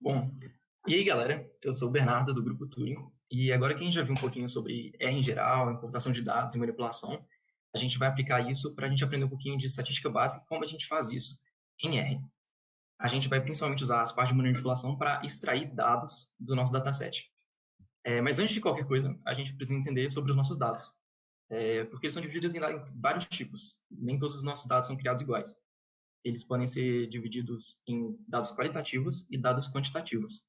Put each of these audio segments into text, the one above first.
Bom, e aí galera, eu sou o Bernardo do Grupo Turing, e agora que a gente já viu um pouquinho sobre R em geral, importação de dados e manipulação, a gente vai aplicar isso para a gente aprender um pouquinho de estatística básica e como a gente faz isso em R. A gente vai principalmente usar as partes de manipulação para extrair dados do nosso dataset. Mas antes de qualquer coisa, a gente precisa entender sobre os nossos dados, porque eles são divididos em vários tipos. Nem todos os nossos dados são criados iguais. Eles podem ser divididos em dados qualitativos e dados quantitativos.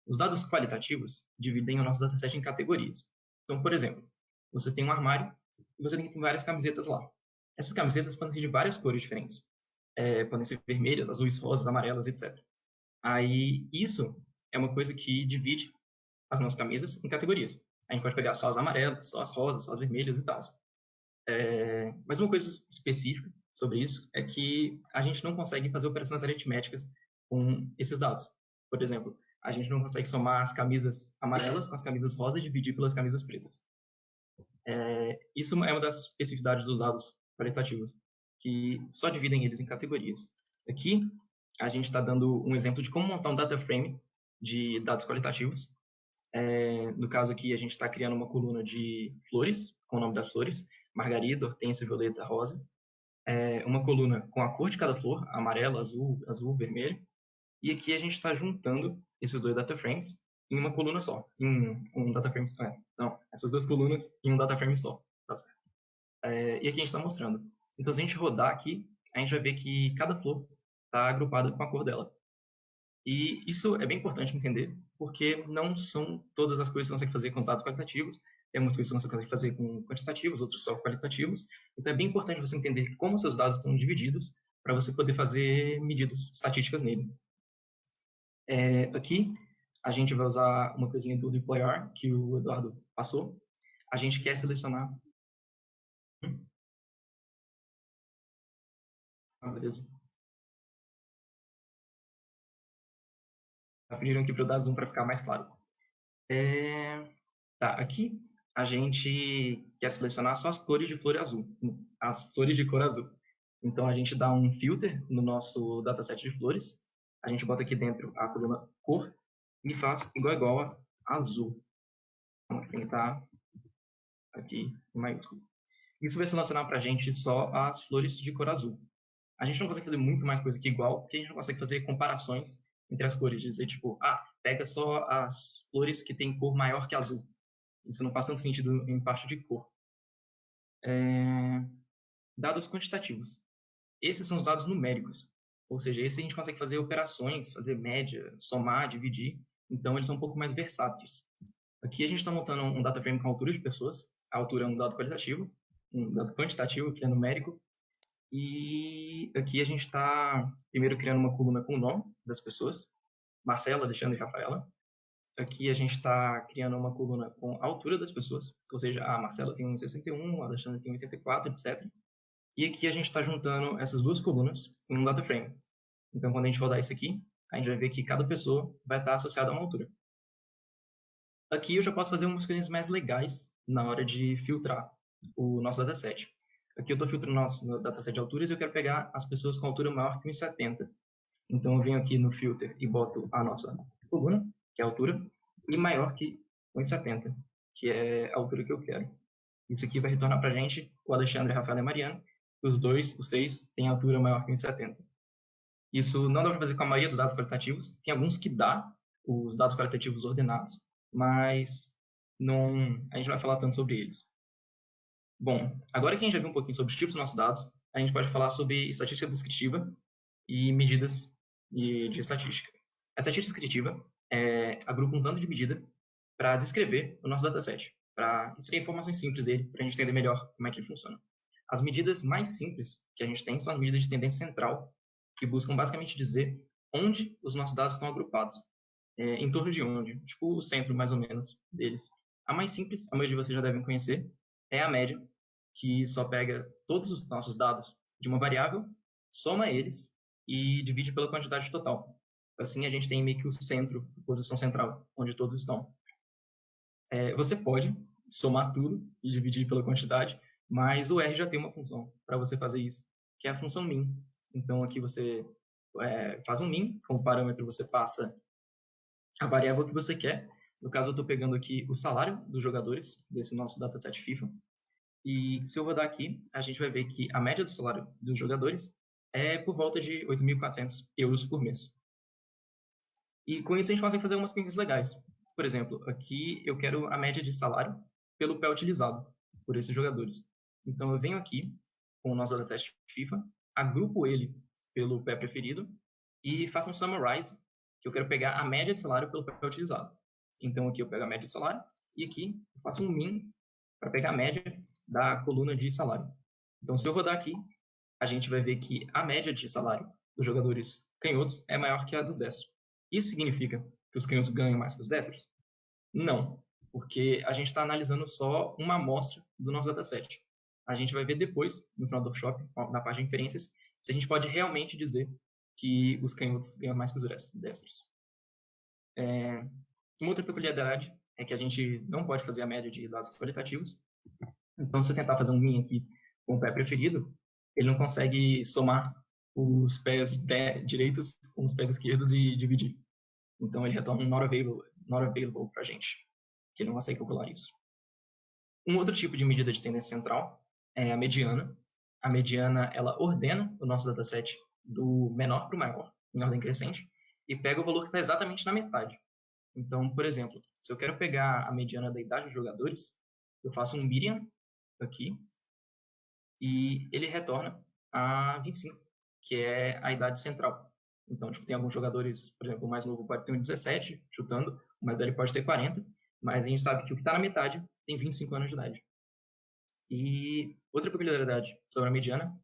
Os dados qualitativos dividem o nosso dataset em categorias. Então, por exemplo, você tem um armário e você tem várias camisetas lá. Essas camisetas podem ser de várias cores diferentes. Podem ser vermelhas, azuis, rosas, amarelas, etc. Aí, isso é uma coisa que divide as nossas camisas em categorias. A gente pode pegar só as amarelas, só as rosas, só as vermelhas e tal. Mas uma coisa específica sobre isso é que a gente não consegue fazer operações aritméticas com esses dados. Por exemplo, a gente não consegue somar as camisas amarelas com as camisas rosas e dividir pelas camisas pretas. Isso é uma das especificidades dos dados qualitativos, que só dividem eles em categorias. Aqui, a gente está dando um exemplo de como montar um data frame de dados qualitativos. No caso aqui, a gente está criando uma coluna de flores, com o nome das flores, margarida, hortênsia, violeta, rosa. Uma coluna com a cor de cada flor, amarelo, azul, vermelho. E aqui a gente está juntando esses dois data frames em uma coluna só, em um data frame só. Não, essas duas colunas em um data frame só. Tá certo? E aqui a gente está mostrando. Então, se a gente rodar aqui, a gente vai ver que cada flor está agrupada com a cor dela. E isso é bem importante entender, porque não são todas as coisas que você consegue fazer com os dados qualitativos. Tem algumas coisas que você consegue fazer com quantitativos, outras só qualitativos. Então, é bem importante você entender como seus dados estão divididos para você poder fazer medidas estatísticas nele. Aqui, a gente vai usar uma coisinha do deployR que o Eduardo passou. A gente quer selecionar... beleza. Pediram aqui para eu dar zoom para ficar mais claro. Tá, aqui a gente quer selecionar só as cores de flor azul, as flores de cor azul. Então, a gente dá um filter no nosso dataset de flores, a gente bota aqui dentro a coluna cor e faz igual a azul. Então, tem que estar aqui em maiúsculo. Isso vai selecionar para a gente só as flores de cor azul. A gente não consegue fazer muito mais coisa que igual, porque a gente não consegue fazer comparações entre as cores, dizer tipo, pega só as flores que têm cor maior que azul. Isso não faz tanto sentido em parte de cor. Dados quantitativos. Esses são os dados numéricos. Ou seja, esse a gente consegue fazer operações, fazer média, somar, dividir. Então, eles são um pouco mais versáteis. Aqui a gente está montando um data frame com a altura de pessoas. A altura é um dado qualitativo, um dado quantitativo, que é numérico. E aqui a gente está primeiro criando uma coluna com o nome das pessoas. Marcela, Alexandre e Rafaela. Aqui a gente está criando uma coluna com a altura das pessoas, ou seja, a Marcela tem 1,61, a Alexandre tem 1,84, etc. E aqui a gente está juntando essas duas colunas em um data frame. Então, quando a gente rodar isso aqui, a gente vai ver que cada pessoa vai estar associada a uma altura. Aqui eu já posso fazer umas coisas mais legais na hora de filtrar o nosso dataset. Aqui eu estou filtrando o nosso dataset de alturas e eu quero pegar as pessoas com altura maior que 1,70. Então, eu venho aqui no filter e boto a nossa coluna, que é a altura, e maior que 1,70, que é a altura que eu quero. Isso aqui vai retornar para a gente o Alexandre, a Rafaela e a Mariana. Os três, têm altura maior que 1,70. Isso não dá para fazer com a maioria dos dados qualitativos. Tem alguns que dá, os dados qualitativos ordenados, mas não, a gente não vai falar tanto sobre eles. Bom, agora que a gente já viu um pouquinho sobre os tipos dos nossos dados, a gente pode falar sobre estatística descritiva e medidas de estatística. A estatística descritiva agrupa um tanto de medida para descrever o nosso dataset, para extrair informações simples dele, para a gente entender melhor como é que ele funciona. As medidas mais simples que a gente tem são as medidas de tendência central, que buscam basicamente dizer onde os nossos dados estão agrupados, em torno de onde, tipo o centro mais ou menos deles. A mais simples, a maioria de vocês já devem conhecer, é a média, que só pega todos os nossos dados de uma variável, soma eles e divide pela quantidade total. Assim a gente tem meio que o centro, a posição central, onde todos estão. Você pode somar tudo e dividir pela quantidade, mas o R já tem uma função para você fazer isso, que é a função min. Então aqui você faz um min, como parâmetro você passa a variável que você quer. No caso, eu estou pegando aqui o salário dos jogadores desse nosso dataset FIFA. E se eu rodar aqui, a gente vai ver que a média do salário dos jogadores é por volta de 8.400 euros por mês. E com isso a gente consegue fazer algumas coisas legais. Por exemplo, aqui eu quero a média de salário pelo pé utilizado por esses jogadores. Então eu venho aqui com o nosso dataset FIFA, agrupo ele pelo pé preferido e faço um summarize, que eu quero pegar a média de salário pelo pé utilizado. Então aqui eu pego a média de salário e aqui eu faço um min para pegar a média da coluna de salário. Então se eu rodar aqui, a gente vai ver que a média de salário dos jogadores canhotos é maior que a dos destros. Isso significa que os canhotos ganham mais que os destros? Não, porque a gente está analisando só uma amostra do nosso dataset. A gente vai ver depois, no final do workshop, na parte de inferências, se a gente pode realmente dizer que os canhotos ganham mais que os destros. Uma outra peculiaridade é que a gente não pode fazer a média de dados qualitativos. Então, se eu tentar fazer um min aqui com o pé preferido, ele não consegue somar os pés direitos com os pés esquerdos e dividir. Então, ele retorna um not available para a gente, que ele não consegue calcular isso. Um outro tipo de medida de tendência central é a mediana. A mediana, ela ordena o nosso dataset do menor para o maior, em ordem crescente, e pega o valor que está exatamente na metade. Então, por exemplo, se eu quero pegar a mediana da idade dos jogadores, eu faço um median aqui, e ele retorna a 25, que é a idade central. Então, tipo, tem alguns jogadores, por exemplo, o mais novo pode ter um 17, chutando, o mais velho pode ter 40, mas a gente sabe que o que está na metade tem 25 anos de idade. E outra peculiaridade sobre a mediana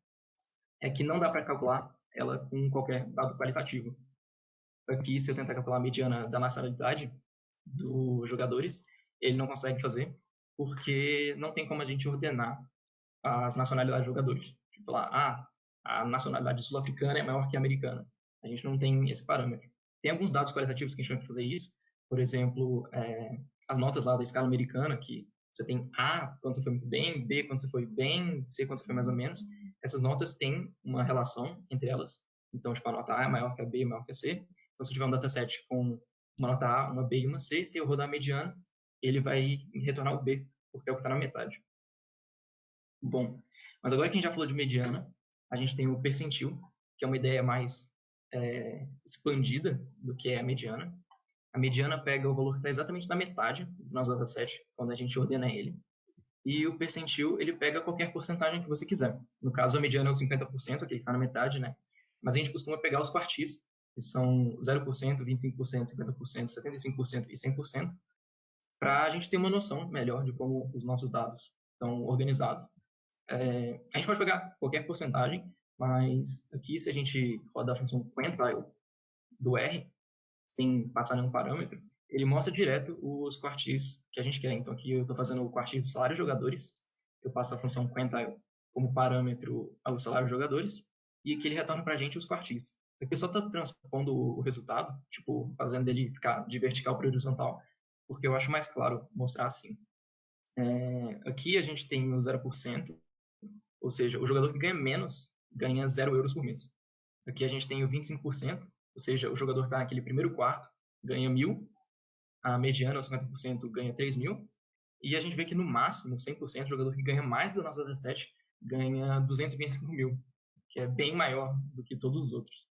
é que não dá para calcular ela com qualquer dado qualitativo. Aqui, se eu tentar calcular a mediana da nacionalidade dos jogadores, ele não consegue fazer, porque não tem como a gente ordenar as nacionalidades dos jogadores. Tipo lá, a nacionalidade sul-africana é maior que a americana. A gente não tem esse parâmetro. Tem alguns dados qualitativos que a gente vai fazer isso. Por exemplo, as notas lá da escala americana, que você tem A quando você foi muito bem, B quando você foi bem, C quando você foi mais ou menos. Essas notas têm uma relação entre elas. Então, tipo, a nota A é maior que a B, maior que a C. Então, se eu tiver um dataset com uma nota A, uma B e uma C, se eu rodar a mediana, ele vai retornar o B, porque é o que está na metade. Bom, mas agora que a gente já falou de mediana, a gente tem o percentil, que é uma ideia mais expandida do que é a mediana. A mediana pega o valor que está exatamente na metade do nosso dataset, quando a gente ordena ele. E o percentil, ele pega qualquer porcentagem que você quiser. No caso, a mediana é o 50%, aquele que está na metade, né? Mas a gente costuma pegar os quartis, que são 0%, 25%, 50%, 75% e 100%, para a gente ter uma noção melhor de como os nossos dados estão organizados. A gente pode pegar qualquer porcentagem, mas aqui, se a gente rodar a função quantile do R, sem passar nenhum parâmetro, ele mostra direto os quartis que a gente quer. Então, aqui eu estou fazendo o quartis do salário de jogadores, eu passo a função quantile como parâmetro ao salário de jogadores, e aqui ele retorna para a gente os quartis. Aqui eu só estou transpondo o resultado, tipo, fazendo ele ficar de vertical para horizontal, porque eu acho mais claro mostrar assim. Aqui a gente tem o 0%, ou seja, o jogador que ganha menos ganha 0 euros por mês. Aqui a gente tem o 25%, ou seja, o jogador está naquele primeiro quarto, ganha 1.000, a mediana, os 50%, ganha 3.000, e a gente vê que no máximo, 100%, o jogador que ganha mais do nosso dataset ganha 225.000, que é bem maior do que todos os outros.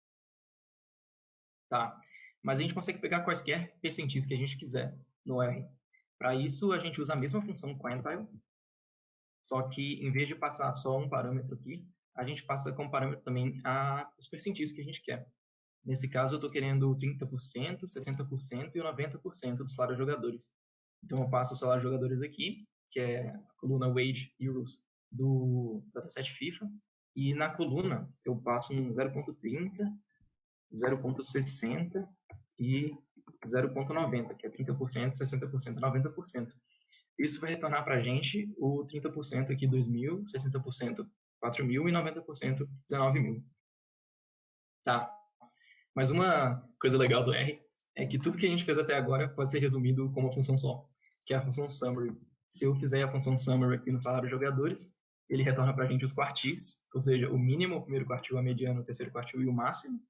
Tá, mas a gente consegue pegar quaisquer percentis que a gente quiser no R. Para isso, a gente usa a mesma função quantile, só que em vez de passar só um parâmetro aqui, a gente passa como parâmetro também os percentis que a gente quer. Nesse caso, eu estou querendo 30%, 60% e 90% do salário dos jogadores. Então, eu passo o salário dos jogadores aqui, que é a coluna Wage Euros do dataset FIFA, e na coluna eu passo um 0.30, 0.60 e 0.90, que é 30%, 60% e 90%. Isso vai retornar para a gente o 30% aqui 2.000, 60% 4.000 e 90% 19.000. Tá. Mas uma coisa legal do R é que tudo que a gente fez até agora pode ser resumido com uma função só, que é a função summary. Se eu fizer a função summary aqui no salário dos jogadores, ele retorna para a gente os quartis, ou seja, o mínimo, o primeiro quartil, a mediana, o terceiro quartil e o máximo,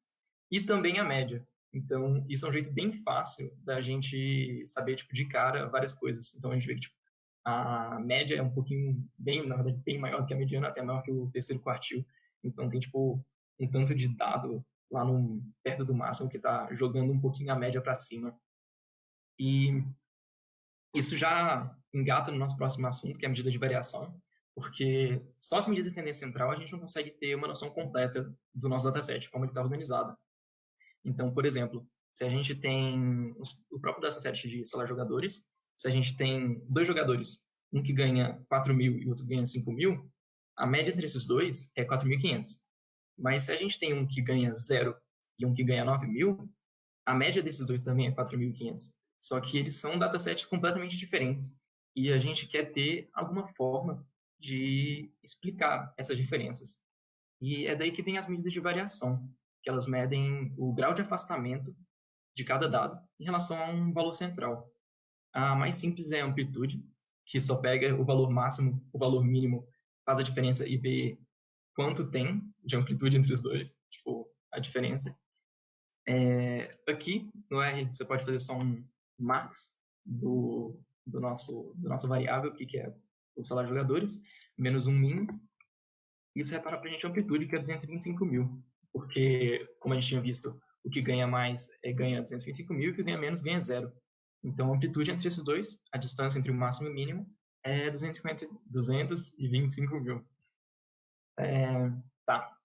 e também a média. Então, isso é um jeito bem fácil da gente saber, tipo, de cara várias coisas. Então, a gente vê que, tipo, a média é um pouquinho, bem, na verdade, bem maior do que a mediana, até maior que o terceiro quartil. Então, tem, tipo, um tanto de dado lá no, perto do máximo que está jogando um pouquinho a média para cima. E isso já engata no nosso próximo assunto, que é a medida de variação, porque só as medidas de tendência central a gente não consegue ter uma noção completa do nosso dataset, como ele está organizado. Então, por exemplo, se a gente tem o próprio dataset de salário de jogadores, se a gente tem dois jogadores, um que ganha 4.000 e outro ganha 5.000, a média entre esses dois é 4.500. Mas se a gente tem um que ganha 0 e um que ganha 9.000, a média desses dois também é 4.500. Só que eles são datasets completamente diferentes. E a gente quer ter alguma forma de explicar essas diferenças. E é daí que vem as medidas de variação, que elas medem o grau de afastamento de cada dado em relação a um valor central. A mais simples é a amplitude, que só pega o valor máximo, o valor mínimo, faz a diferença e vê quanto tem de amplitude entre os dois, tipo, a diferença. Aqui no R você pode fazer só um max do nosso variável, que é o salário de jogadores, menos um min. Isso retorna para a gente a amplitude, que é 225.000. Porque, como a gente tinha visto, o que ganha mais ganha 225.000 e o que ganha menos ganha 0. Então, a amplitude entre esses dois, a distância entre o máximo e o mínimo, é 225.000. Tá.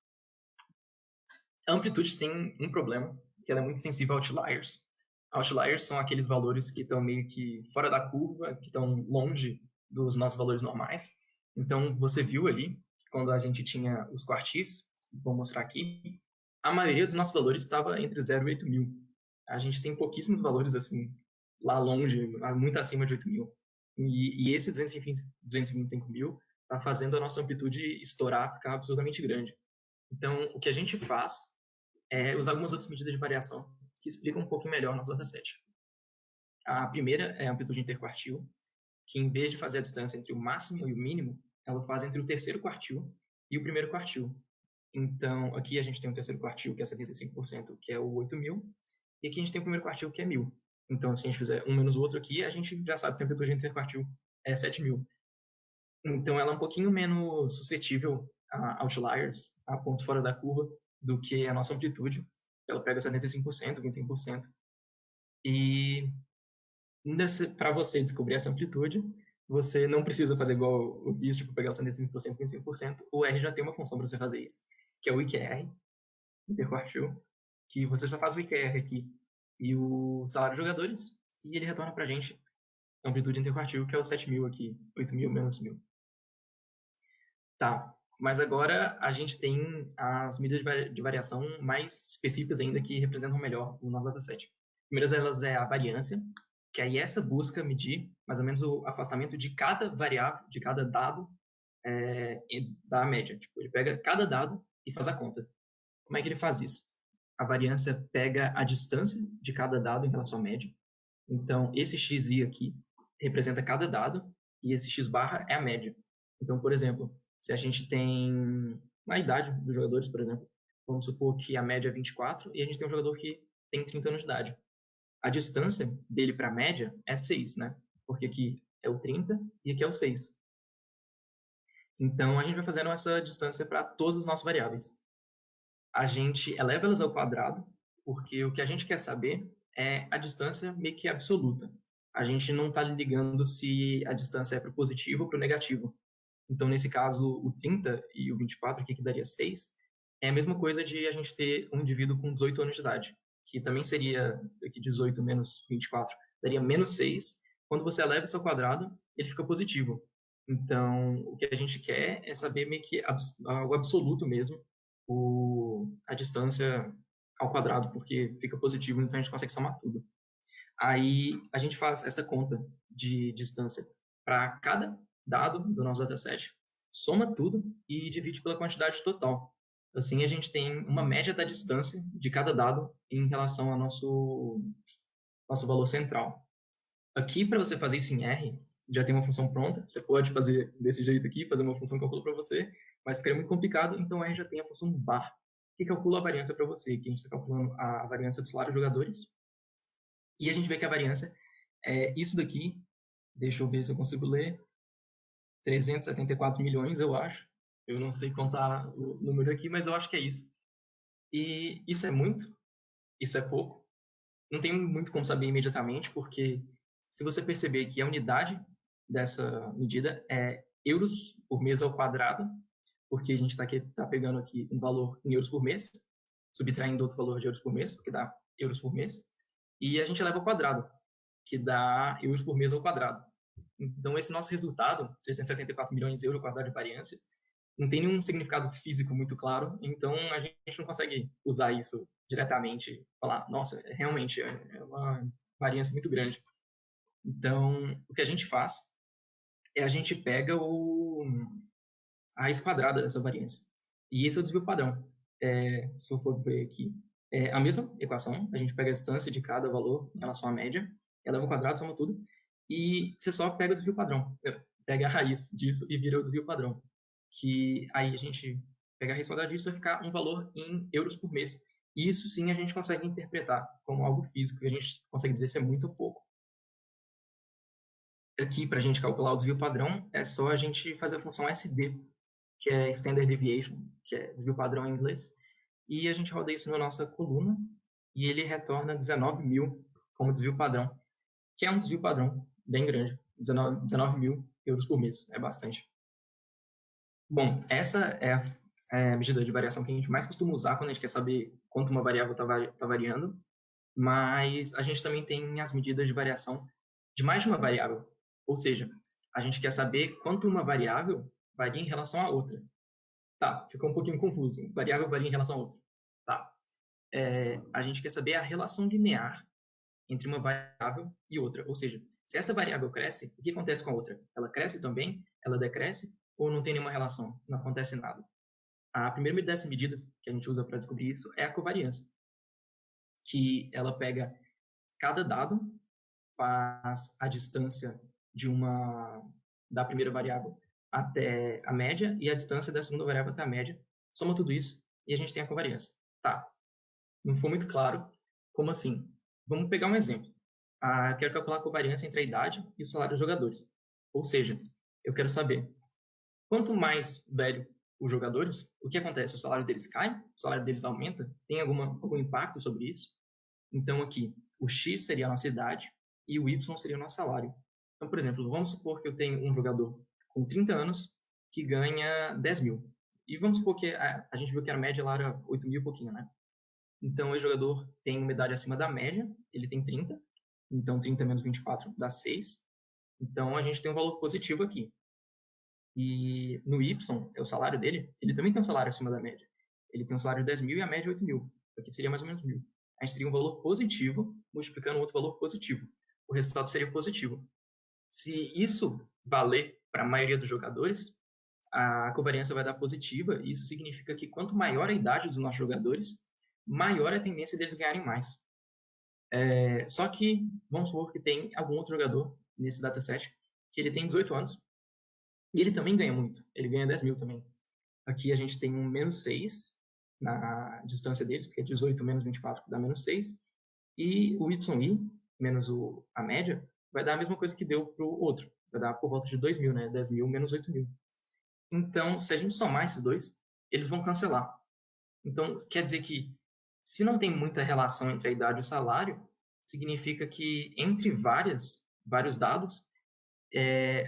A amplitude tem um problema, que ela é muito sensível a outliers. Outliers são aqueles valores que estão meio que fora da curva, que estão longe dos nossos valores normais. Então, você viu ali, quando a gente tinha os quartis, vou mostrar aqui, a maioria dos nossos valores estava entre 0 e 8.000. A gente tem pouquíssimos valores assim, lá longe, muito acima de 8.000. E esse 225.000 está fazendo a nossa amplitude estourar, ficar absurdamente grande. Então, o que a gente faz é usar algumas outras medidas de variação que explicam um pouquinho melhor o nosso dataset. A primeira é a amplitude interquartil, que em vez de fazer a distância entre o máximo e o mínimo, ela faz entre o terceiro quartil e o primeiro quartil. Então, aqui a gente tem o terceiro quartil, que é 75%, que é o 8.000, e aqui a gente tem o primeiro quartil, que é 1.000. Então, se a gente fizer um menos o outro aqui, a gente já sabe que a amplitude interquartil é 7.000. Então, ela é um pouquinho menos suscetível a outliers, a pontos fora da curva, do que a nossa amplitude. Ela pega 75%, 25%. E para você descobrir essa amplitude, você não precisa fazer igual eu fiz, tipo, pegar o 75%, 25%. O R já tem uma função para você fazer isso, que é o IQR, interquartil, que você só faz o IQR aqui e o salário de jogadores, e ele retorna para a gente a amplitude interquartil, que é o 7.000 aqui, 8.000 menos 1.000. Tá, mas agora a gente tem as medidas de variação mais específicas ainda que representam melhor o nosso dataset. A primeira delas é a variância, que aí essa busca medir mais ou menos o afastamento de cada variável, de cada dado da média. Tipo, ele pega cada dado e faz a conta. Como é que ele faz isso? A variância pega a distância de cada dado em relação à média. Então, esse xi aqui representa cada dado e esse x barra é a média. Então, por exemplo, se a gente tem a idade dos jogadores, por exemplo, vamos supor que a média é 24 e a gente tem um jogador que tem 30 anos de idade. A distância dele para a média é 6, né? Porque aqui é o 30 e aqui é o 6. Então, a gente vai fazendo essa distância para todas as nossas variáveis. A gente eleva elas ao quadrado, porque o que a gente quer saber é a distância meio que absoluta. A gente não está ligando se a distância é para o positivo ou para o negativo. Então, nesse caso, o 30 e o 24, aqui que daria 6, é a mesma coisa de a gente ter um indivíduo com 18 anos de idade, que também seria aqui 18 menos 24, daria menos 6. Quando você eleva isso ao quadrado, ele fica positivo. Então, o que a gente quer é saber meio que o absoluto mesmo, a distância ao quadrado, porque fica positivo, então a gente consegue somar tudo. Aí a gente faz essa conta de distância para cada dado do nosso dataset, soma tudo e divide pela quantidade total. Assim a gente tem uma média da distância de cada dado em relação ao nosso valor central. Aqui, para você fazer isso em R, já tem uma função pronta. Você pode fazer desse jeito aqui, fazer uma função que calcula para você, mas ficaria muito complicado, então R já tem a função var, que calcula a variância para você. Aqui a gente está calculando a variância dos salários dos jogadores. E a gente vê que a variância é isso daqui. Deixa eu ver se eu consigo ler. 374 milhões, eu acho. Eu não sei contar os números aqui, mas eu acho que é isso. E isso é muito? Isso é pouco? Não tem muito como saber imediatamente, porque se você perceber que a unidade dessa medida é euros por mês ao quadrado, porque a gente está pegando aqui um valor em euros por mês, subtraindo outro valor de euros por mês, porque dá euros por mês, e a gente eleva ao quadrado, que dá euros por mês ao quadrado. Então, esse nosso resultado, 374 milhões de euros quadrado de variância, não tem nenhum significado físico muito claro, então a gente não consegue usar isso diretamente, falar, nossa, realmente é uma variância muito grande. Então, o que a gente faz é a gente pega a raiz quadrada dessa variância. E esse é o desvio padrão. Se eu for ver aqui, é a mesma equação, a gente pega a distância de cada valor em relação à média, eleva ao quadrado, soma tudo, e você só pega o desvio padrão. Pega a raiz disso e vira o desvio padrão. Que aí a gente pega a raiz quadrada disso, vai ficar um valor em euros por mês. E isso sim a gente consegue interpretar como algo físico, que a gente consegue dizer se é muito ou pouco. Aqui, para a gente calcular o desvio padrão, é só a gente fazer a função SD, que é Standard Deviation, que é desvio padrão em inglês, e a gente roda isso na nossa coluna, e ele retorna 19 mil como desvio padrão, que é um desvio padrão bem grande, 19 mil euros por mês, é bastante. Bom, essa é a medida de variação que a gente mais costuma usar quando a gente quer saber quanto uma variável está variando, mas a gente também tem as medidas de variação de mais de uma variável, ou seja, a gente quer saber quanto uma variável varia em relação à outra. Tá, ficou um pouquinho confuso. Variável varia em relação a outra. Tá. A gente quer saber a relação linear entre uma variável e outra. Ou seja, se essa variável cresce, o que acontece com a outra? Ela cresce também? Ela decresce? Ou não tem nenhuma relação? Não acontece nada. A primeira dessas medidas que a gente usa para descobrir isso é a covariância, que ela pega cada dado, faz a distância da primeira variável até a média e a distância da segunda variável até a média, soma tudo isso e a gente tem a covariância. Tá, não foi muito claro. Como assim? Vamos pegar um exemplo. Eu quero calcular a covariância entre a idade e o salário dos jogadores. Ou seja, eu quero saber quanto mais velho os jogadores, o que acontece? O salário deles cai? O salário deles aumenta? Tem algum impacto sobre isso? Então, aqui, o X seria a nossa idade e o Y seria o nosso salário. Então, por exemplo, vamos supor que eu tenho um jogador com 30 anos que ganha 10 mil. E vamos supor que a gente viu que a média lá era 8 mil e pouquinho, né? Então, esse jogador tem uma idade acima da média, ele tem 30. Então, 30 menos 24 dá 6. Então, a gente tem um valor positivo aqui. E no Y, é o salário dele, ele também tem um salário acima da média. Ele tem um salário de 10 mil e a média é 8 mil. Aqui seria mais ou menos 1.000. A gente teria um valor positivo multiplicando outro valor positivo. O resultado seria positivo. Se isso valer para a maioria dos jogadores, a covariância vai dar positiva, e isso significa que quanto maior a idade dos nossos jogadores, maior a tendência deles ganharem mais. Só que, vamos supor que tem algum outro jogador nesse dataset que ele tem 18 anos, e ele também ganha muito, ele ganha 10 mil também. Aqui a gente tem um menos 6 na distância deles, porque 18 menos 24 dá menos 6, e o YI, menos a média, vai dar a mesma coisa que deu para o outro, vai dar por volta de 2 mil, né? 10 mil menos 8 mil. Então, se a gente somar esses dois, eles vão cancelar. Então, quer dizer que, se não tem muita relação entre a idade e o salário, significa que entre vários dados,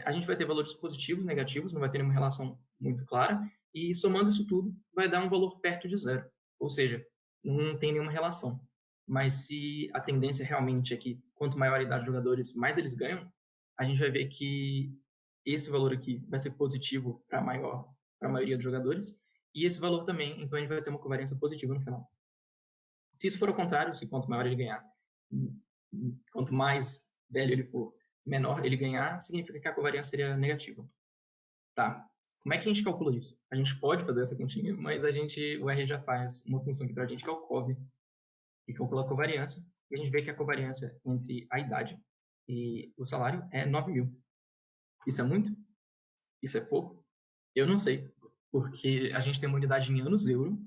a gente vai ter valores positivos, negativos, não vai ter nenhuma relação muito clara, e somando isso tudo, vai dar um valor perto de zero. Ou seja, não tem nenhuma relação. Mas se a tendência realmente é que quanto maior a idade dos jogadores, mais eles ganham, a gente vai ver que esse valor aqui vai ser positivo para a maioria dos jogadores, e esse valor também, então a gente vai ter uma covariância positiva no final. Se isso for ao contrário, se quanto maior ele ganhar, quanto mais velho ele for, menor ele ganhar, significa que a covariância seria negativa. Tá. Como é que a gente calcula isso? A gente pode fazer essa continha, mas o R já faz uma função aqui para a gente, que é o COV, que calcula a covariância, e a gente vê que a covariância entre a idade e o salário é 9 mil. Isso é muito? Isso é pouco? Eu não sei, porque a gente tem uma unidade em anos euro,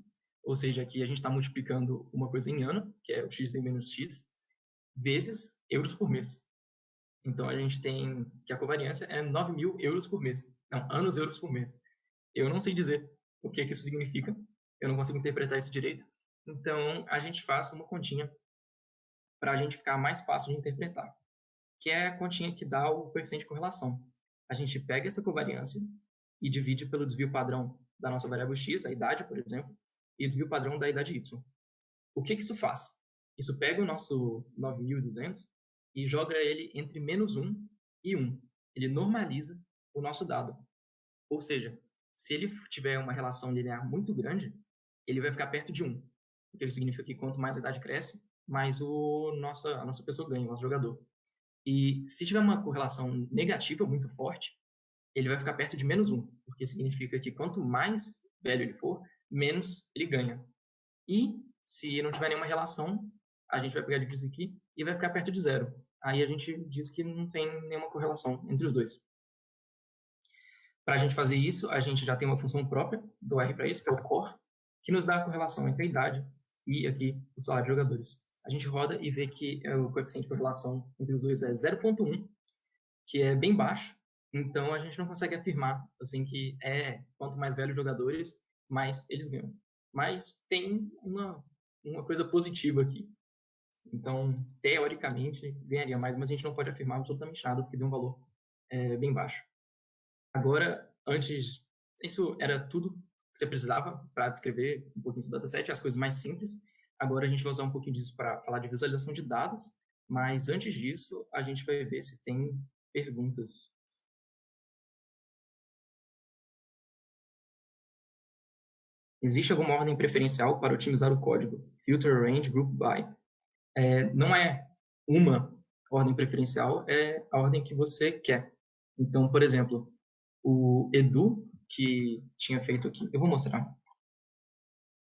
Ou seja, aqui a gente está multiplicando uma coisa em ano, que é o x menos x, vezes euros por mês. Então, a gente tem que a covariância é 9.000 euros por mês. Não, anos euros por mês. Eu não sei dizer o que isso significa. Eu não consigo interpretar isso direito. Então, a gente faz uma continha para a gente ficar mais fácil de interpretar, que é a continha que dá o coeficiente de correlação. A gente pega essa covariância e divide pelo desvio padrão da nossa variável x, a idade, por exemplo, e o desvio padrão da idade y. O que isso faz? Isso pega o nosso 9.200 e joga ele entre -1 e 1. Ele normaliza o nosso dado. Ou seja, se ele tiver uma relação linear muito grande, ele vai ficar perto de 1. O que significa que quanto mais a idade cresce, mais a nossa pessoa ganha, o nosso jogador. E se tiver uma correlação negativa muito forte, ele vai ficar perto de -1, porque significa que quanto mais velho ele for, menos ele ganha. E se não tiver nenhuma relação, a gente vai pegar a diferença aqui e vai ficar perto de 0. Aí a gente diz que não tem nenhuma correlação entre os dois. Para a gente fazer isso, a gente já tem uma função própria do R para isso, que é o core, que nos dá a correlação entre a idade e aqui o salário de jogadores. A gente roda e vê que o coeficiente de correlação entre os dois é 0,1, que é bem baixo. Então, a gente não consegue afirmar assim que quanto mais velhos os jogadores, mais eles ganham. Mas tem uma coisa positiva aqui. Então, teoricamente, ganharia mais, mas a gente não pode afirmar absolutamente nada, porque deu um valor bem baixo. Agora, antes, isso era tudo que você precisava para descrever um pouquinho do dataset, as coisas mais simples. Agora a gente vai usar um pouquinho disso para falar de visualização de dados, mas antes disso, a gente vai ver se tem perguntas. Existe alguma ordem preferencial para otimizar o código? Filter, Range, Group By. Não é uma ordem preferencial, é a ordem que você quer. Então, por exemplo, o Edu, que tinha feito aqui, eu vou mostrar.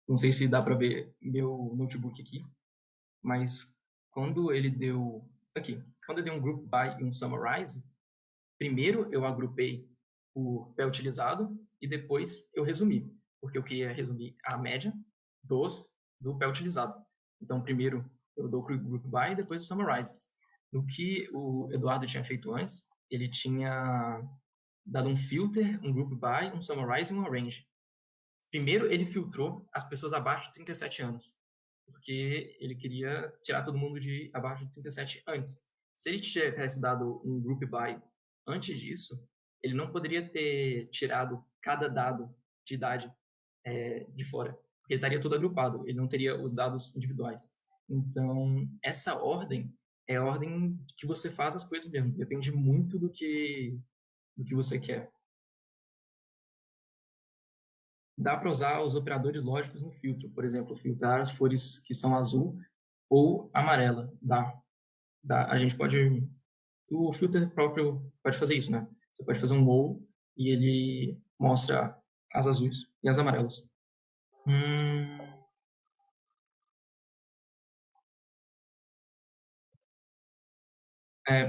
Não sei se dá para ver meu notebook aqui, mas quando ele deu quando eu dei um Group By e um Summarize, primeiro eu agrupei o pé utilizado e depois eu resumi, porque eu queria resumir a média do pé utilizado. Então, primeiro eu dou o Group By e depois o Summarize. No que o Eduardo tinha feito antes, ele tinha dado um filter, um Group By, um Summarize e um Arrange. Primeiro, ele filtrou as pessoas abaixo de 37 anos, porque ele queria tirar todo mundo de abaixo de 37 antes. Se ele tivesse dado um Group By antes disso, ele não poderia ter tirado cada dado de idade de fora, porque ele estaria todo agrupado, ele não teria os dados individuais. Então, essa ordem é a ordem que você faz as coisas mesmo, depende muito do que você quer. Dá para usar os operadores lógicos no filtro, por exemplo, filtrar as cores que são azul ou amarela. Dá. A gente pode... O filter próprio pode fazer isso, né? Você pode fazer um wall e ele mostra as azuis e as amarelas.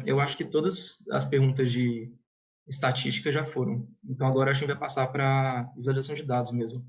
Eu acho que todas as perguntas de estatística já foram. Então, agora a gente vai passar para visualização de dados mesmo.